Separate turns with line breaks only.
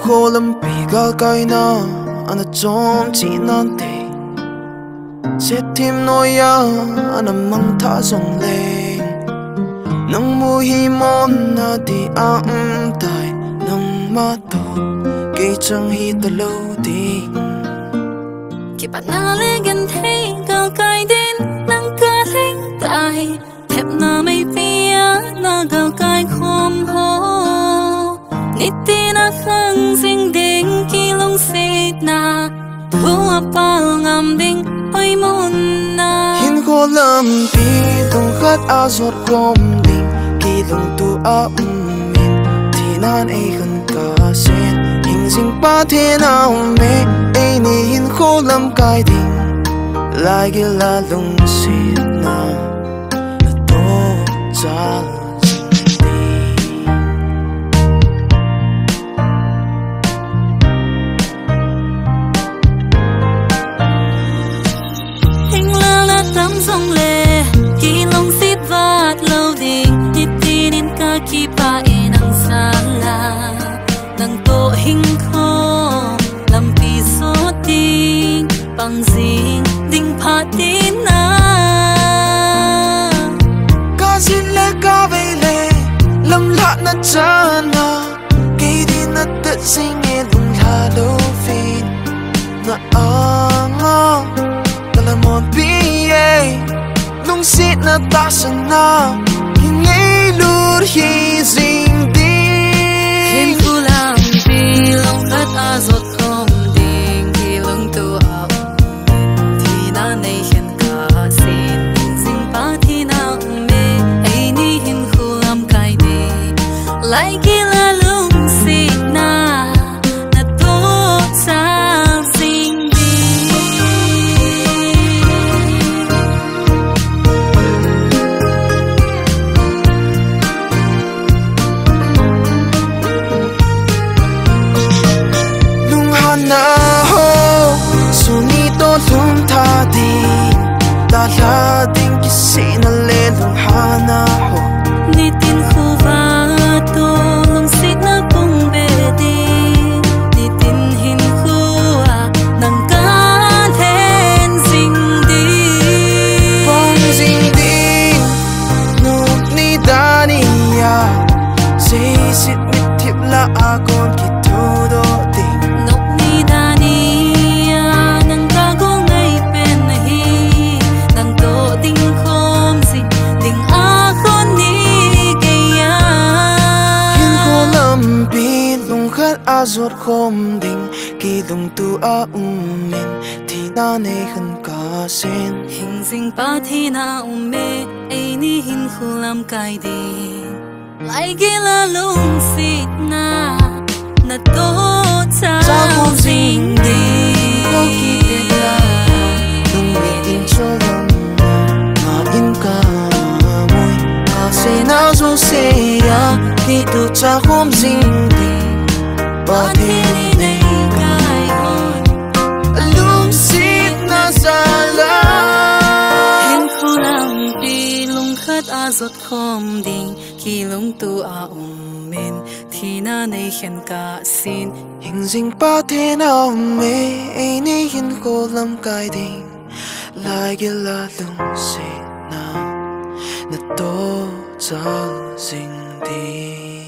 khô lâm bì ga cái na anh trông chỉ non tê chết thêm nỗi ya anh mang thả dòng lên nắng mùi hi môn na đi ám tai nắng mát tổ cây trăng hi ta lâu đi
khi bạn na lên gần thấy ga cái đến nắng ca lên tai thẹp na mây pia na ga cái khom ho nít tin na khăng sinh đinh khi lông xịt na thua bao ngầm đinh ôi môn na
hin khô lâm pi tung khát a giọt khom đinh khi lông tu a min thì nan ai gần cả sen hình dinh ba thế nào mẹ ai ni hin khô lâm cái đinh lại kia là lông xịt na to cha
tắm sông lệ khi lòng xít vạt lâu đình nít tin in ca khi pa in ang sala nang to hình khô làm pi số tình bằng dinh đinh pa tin na
ca xin lệ ca về lệ lâm lạ na chana kỳ đi na tự sinh nghe lung la đâu phin na anga là một bia nung xịt na ta sang na hình ấy lúa hi dinh đi
hình phu làm pi lòng khát a giọt không đình khi lưng tu áo thì na này hiện cả xin dinh pa thì nào mê ấy ni hình khu làm cái đi lại kia là lung xịt na na tốt sao dinh
na ho suni to lung tha di ta la ding kisi na le lung hana ho
ni tin khu va to lung sit na kong be di ni tin hin khu a nang ka then sing di
bong sing di nu ni dani ya say sit mit thip la agon ki to do di a giọt khom đình kỳ lung tu a min thì na ne khăn cả sen
hình dinh pa thì na mê ai ni hin khu làm cái đi lại kia là lung xịt na na tốt sao
khom
dinh đi
có kỳ tên là lung bị tin cho lòng mà in cả môi cả se na zo se ya khi tu cha khom dinh đi ba thiên này cái hồn lung xịt na sala
hình khu làm đi lung khát a giọt khom đình khi lung tu a men thì na này khen cả xin
hình dinh ba thế nào mê ai ni hin cô lâm cái đình lại kia là lung xịt na na to cha dinh đi